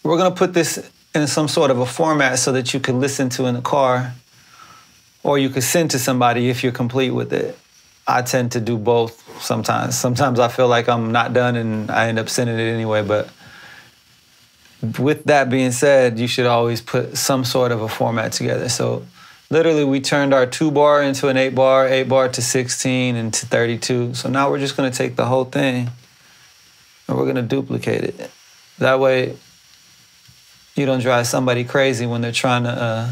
we're gonna put this in some sort of a format so that you can listen to in the car, or you could send to somebody if you're complete with it. I tend to do both sometimes. Sometimes I feel like I'm not done and I end up sending it anyway, but with that being said, you should always put some sort of a format together. So literally we turned our 2-bar into an 8-bar, 8-bar to 16 and to 32. So now we're just gonna take the whole thing and we're gonna duplicate it. That way you don't drive somebody crazy when they're trying to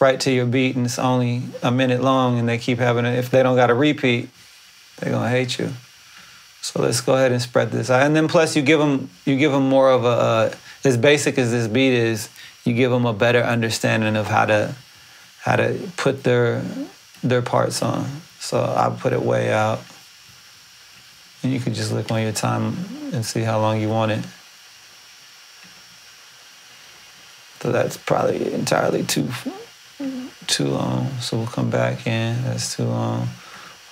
write to your beat and it's only a minute long and they keep having it. If they don't got a repeat, they're gonna hate you. So let's go ahead and spread this out. And then plus you give them more of a, as basic as this beat is, you give them a better understanding of how to put their parts on. So I put it way out. And you can just look on your time and see how long you want it. So that's probably entirely too long. So we'll come back in. That's too long.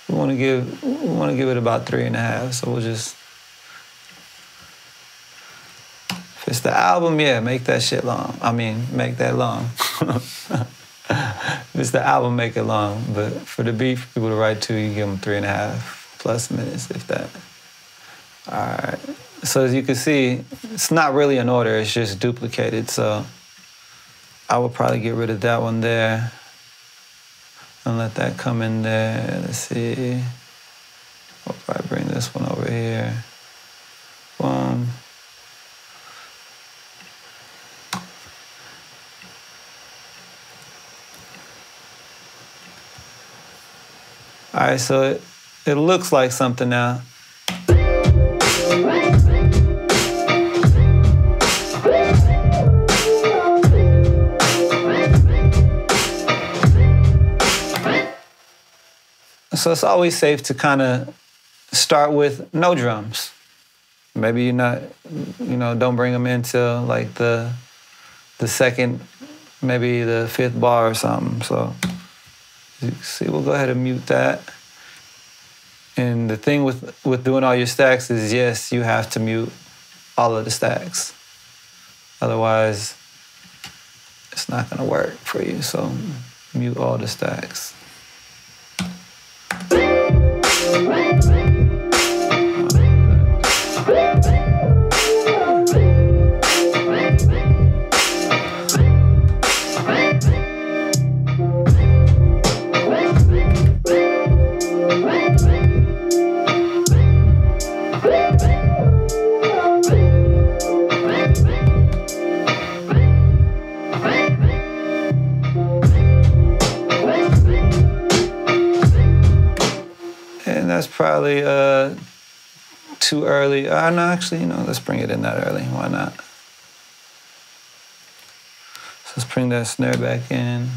We want to give it about 3.5. So we'll just, if it's the album, yeah, make that shit long. I mean, make that long. If it's the album, make it long. But for the beat, for people to write to, you give them 3.5 plus minutes, if that. All right. So as you can see, it's not really in order. It's just duplicated. So I would probably get rid of that one there and let that come in there. Let's see. I'll probably bring this one over here. Boom. All right, so it looks like something now. So it's always safe to kind of start with no drums. Maybe you're not, don't bring them into like the second, maybe the 5th bar or something. So you see, we'll go ahead and mute that. And the thing with doing all your stacks is, yes, you have to mute all of the stacks. Otherwise, it's not gonna work for you. So mute all the stacks. That's probably too early. No, actually, let's bring it in that early. Why not? So let's bring that snare back in.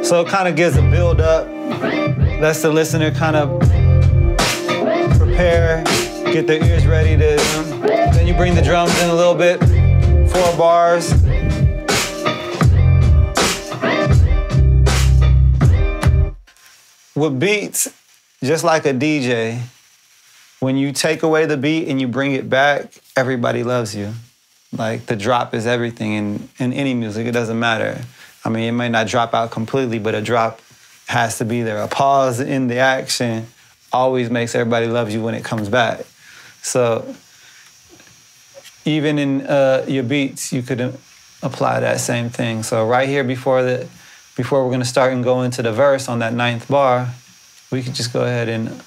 So it kind of gives a build up. Lets the listener kind of prepare, get their ears ready to. Then you bring the drums in a little bit, 4 bars. With beats, just like a DJ, when you take away the beat and you bring it back, everybody loves you. Like the drop is everything in any music, it doesn't matter. I mean, it may not drop out completely, but a drop has to be there. A pause in the action always makes everybody love you when it comes back. So even in your beats, you could apply that same thing. So right here before we're gonna start and go into the verse on that 9th bar, we could just go ahead and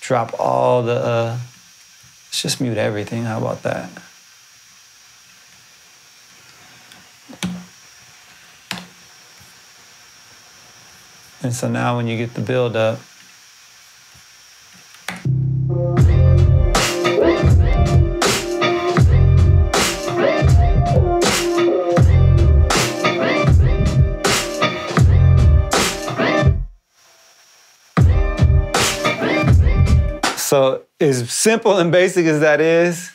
drop all the, let's just mute everything. How about that? And so now when you get the build up, so as simple and basic as that is,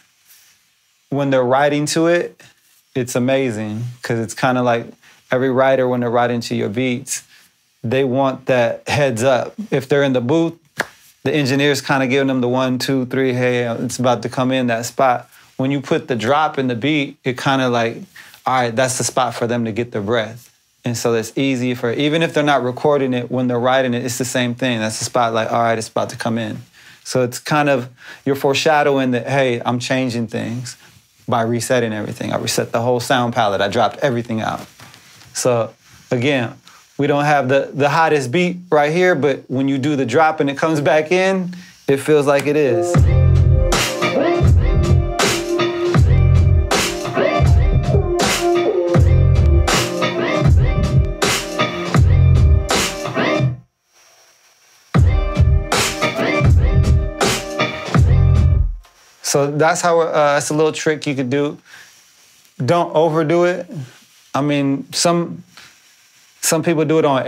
when they're writing to it, it's amazing because it's kind of like every writer, when they're writing to your beats, they want that heads up. If they're in the booth, the engineer's kind of giving them the 1, 2, 3, hey, it's about to come in that spot. When you put the drop in the beat, it kind of like, all right, that's the spot for them to get their breath. And so it's easy for, even if they're not recording it, when they're writing it, it's the same thing. That's the spot like, all right, it's about to come in. So it's kind of, you're foreshadowing that, hey, I'm changing things by resetting everything. I reset the whole sound palette. I dropped everything out. So again, we don't have the hottest beat right here, but when you do the drop and it comes back in, it feels like it is. So that's how, that's a little trick you could do. Don't overdo it. I mean, some people do it on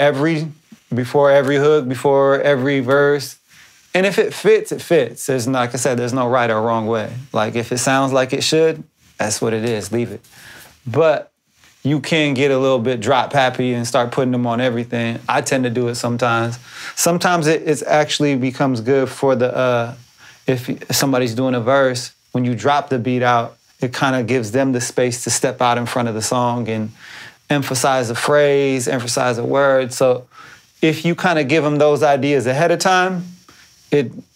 before every hook, before every verse. And if it fits, it fits. There's, like I said, there's no right or wrong way. Like if it sounds like it should, that's what it is, leave it. But you can get a little bit drop happy and start putting them on everything. I tend to do it sometimes. Sometimes it actually becomes good for the, if somebody's doing a verse, when you drop the beat out, it kind of gives them the space to step out in front of the song and emphasize a phrase, emphasize a word. So if you kind of give them those ideas ahead of time,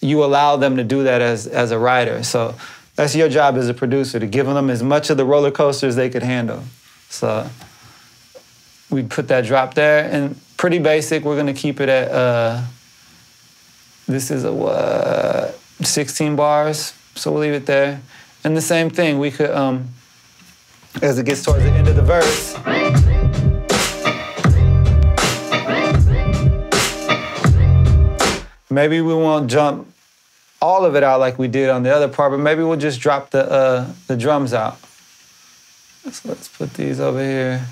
you allow them to do that as a writer. So that's your job as a producer, to give them as much of the roller coaster as they could handle. So we put that drop there, and pretty basic. We're gonna keep it at, this is a 16 bars, so we'll leave it there. And the same thing, we could, as it gets towards the end of the verse, maybe we won't jump all of it out like we did on the other part, but maybe we'll just drop the drums out. So let's put these over here.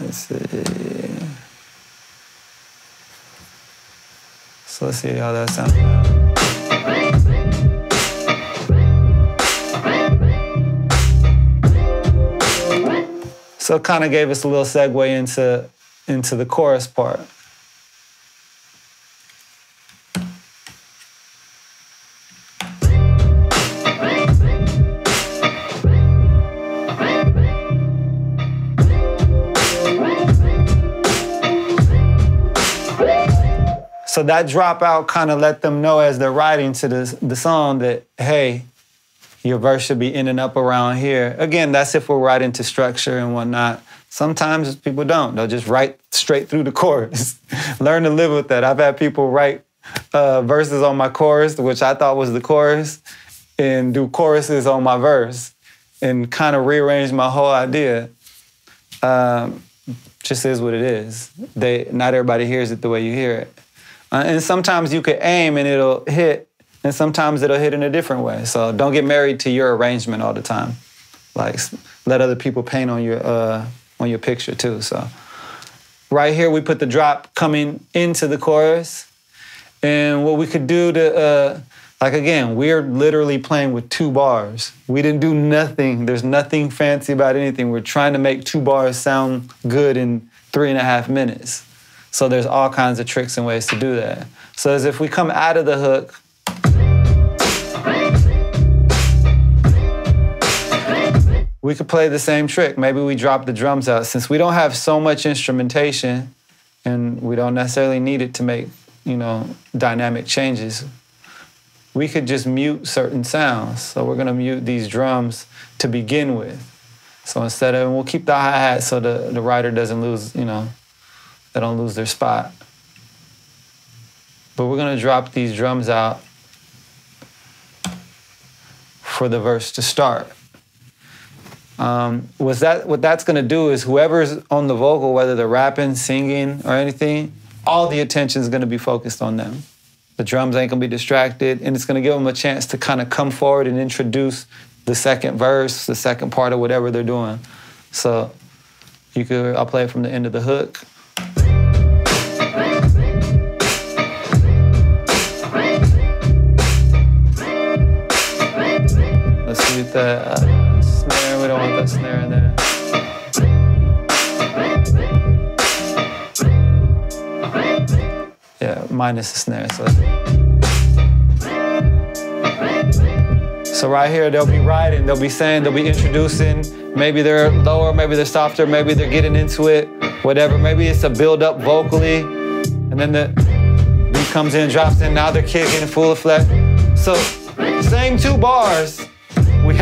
Let's see. So let's see how that sounds now. So it kind of gave us a little segue into the chorus part. So that dropout kind of let them know as they're writing to the song that, hey, your verse should be in and up around here. Again, that's if we're writing to structure and whatnot. Sometimes people don't. They'll just write straight through the chorus. Learn to live with that. I've had people write verses on my chorus, which I thought was the chorus, and do choruses on my verse and kind of rearrange my whole idea. Just is what it is. Not everybody hears it the way you hear it. And sometimes you could aim and it'll hit, and sometimes it'll hit in a different way. So don't get married to your arrangement all the time. Like, let other people paint on your picture too. So right here, we put the drop coming into the chorus. And what we could do to, like again, we're literally playing with 2 bars. We didn't do nothing. There's nothing fancy about anything. We're trying to make 2 bars sound good in 3.5 minutes. So there's all kinds of tricks and ways to do that. So as if we come out of the hook, we could play the same trick. Maybe we drop the drums out. Since we don't have so much instrumentation and we don't necessarily need it to make, dynamic changes, we could just mute certain sounds. So we're gonna mute these drums to begin with. So instead of, and we'll keep the hi-hat so the writer doesn't lose, they don't lose their spot. But we're gonna drop these drums out for the verse to start. What that's gonna do is whoever's on the vocal, whether they're rapping, singing, or anything, all the attention is gonna be focused on them. The drums ain't gonna be distracted, and it's gonna give them a chance to kind of come forward and introduce the second verse, the second part of whatever they're doing. So I'll play it from the end of the hook. Let's see if the snare, we don't want that snare in there. Yeah, minus the snare. So right here, they'll be writing, they'll be saying, they'll be introducing. Maybe they're lower, maybe they're softer, maybe they're getting into it, whatever. Maybe it's a build up vocally, and then the beat comes in, drops in, now they're kicking full effect. So same 2 bars, we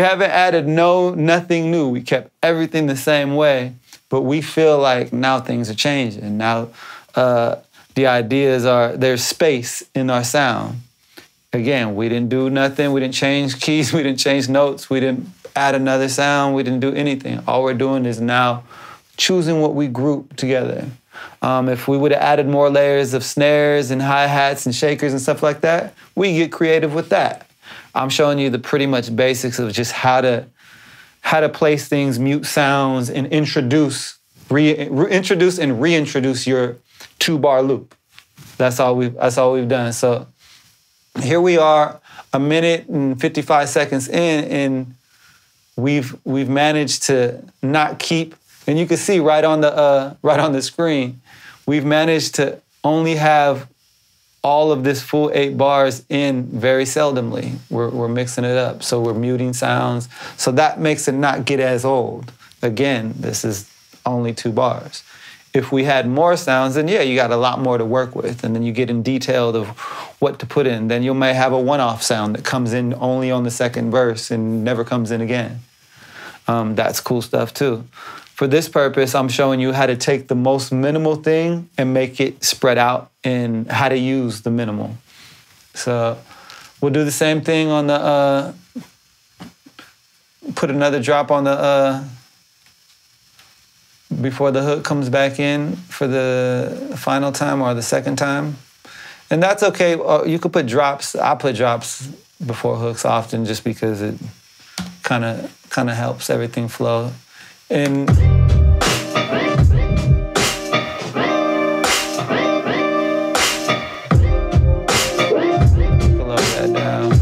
haven't added nothing new. We kept everything the same way, but we feel like now things are changing. Now the ideas are, there's space in our sound. Again, we didn't do nothing. We didn't change keys. We didn't change notes. We didn't add another sound. We didn't do anything. All we're doing is now choosing what we group together. If we would have added more layers of snares and hi-hats and shakers and stuff like that, we get creative with that. I'm showing you the pretty much basics of just how to place things, mute sounds, and introduce and reintroduce your 2-bar loop. That's all we've done. So here we are, 1 minute and 55 seconds in, and we've managed to not keep. And you can see right on the screen, we've managed to only have all of this full 8 bars in very seldomly. We're mixing it up, so we're muting sounds. So that makes it not get as old. Again, this is only 2 bars. If we had more sounds, then yeah, you got a lot more to work with, and then you get in detail of what to put in. Then you may have a one-off sound that comes in only on the 2nd verse and never comes in again. That's cool stuff too. For this purpose, I'm showing you how to take the most minimal thing and make it spread out, and how to use the minimal. So we'll do the same thing on the, put another drop on the, before the hook comes back in for the final time or the 2nd time. And that's okay. You could put drops. I put drops before hooks often just because it kind of helps everything flow. And slow that down.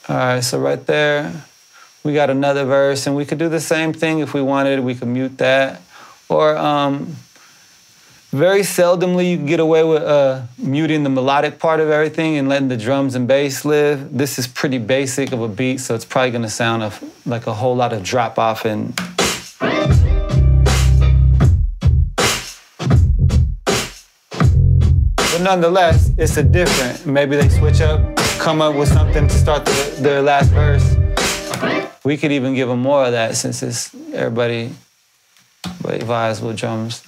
All right, so right there, we got another verse, and we could do the same thing if we wanted. We could mute that. Or very seldomly, you can get away with muting the melodic part of everything and letting the drums and bass live. This is pretty basic of a beat, so it's probably gonna sound like a whole lot of drop off and but nonetheless, it's a different. Maybe they switch up, come up with something to start their last verse. We could even give them more of that since it's everybody vibes with drums.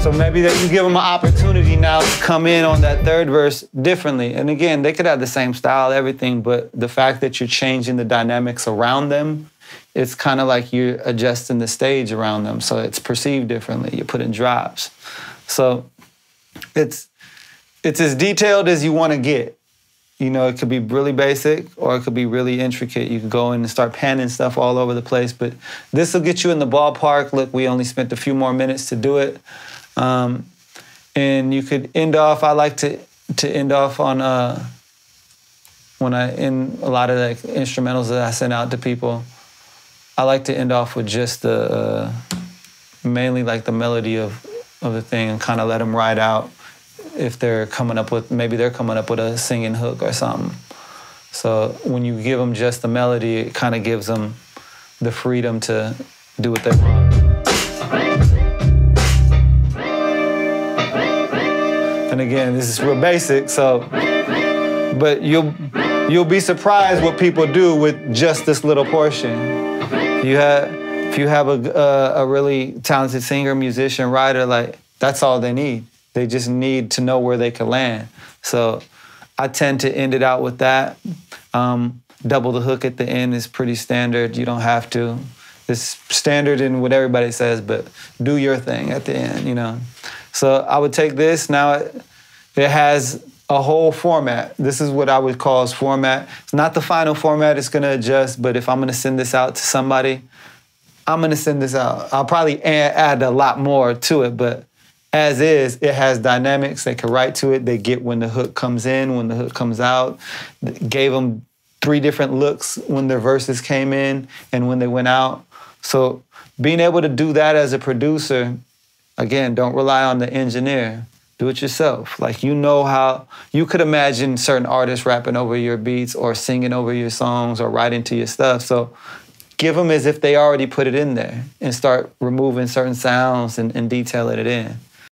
So maybe that you give them an opportunity now to come in on that 3rd verse differently. And again, they could have the same style, everything, but the fact that you're changing the dynamics around them, it's kind of like you're adjusting the stage around them. So it's perceived differently. You put in drops. So it's as detailed as you want to get. You know, it could be really basic or it could be really intricate. You could go in and start panning stuff all over the place, but this will get you in the ballpark. Look, we only spent a few more minutes to do it. And you could end off, I like to end off on, when I end a lot of like instrumentals that I send out to people, I like to end off with just the, mainly like the melody of the thing and kind of let them ride out if they're coming up with, maybe they're coming up with a singing hook or something. So when you give them just the melody, it kind of gives them the freedom to do what they want. And again, this is real basic, so, but you'll be surprised what people do with just this little portion. If you have a really talented singer, musician, writer, like that's all they need. They just need to know where they can land. So I tend to end it out with that. Double the hook at the end is pretty standard. You don't have to. It's standard in what everybody says, but do your thing at the end, you know. So I would take this, now it has a whole format. This is what I would call as format. It's not the final format, it's gonna adjust, but if I'm gonna send this out to somebody, I'm gonna send this out. I'll probably add a lot more to it, but as is, it has dynamics. They can write to it. They get when the hook comes in, when the hook comes out. Gave them 3 different looks when their verses came in and when they went out. So being able to do that as a producer, again, don't rely on the engineer. Do it yourself. Like, you know how, you could imagine certain artists rapping over your beats or singing over your songs or writing to your stuff. So give them as if they already put it in there and start removing certain sounds and detailing it in.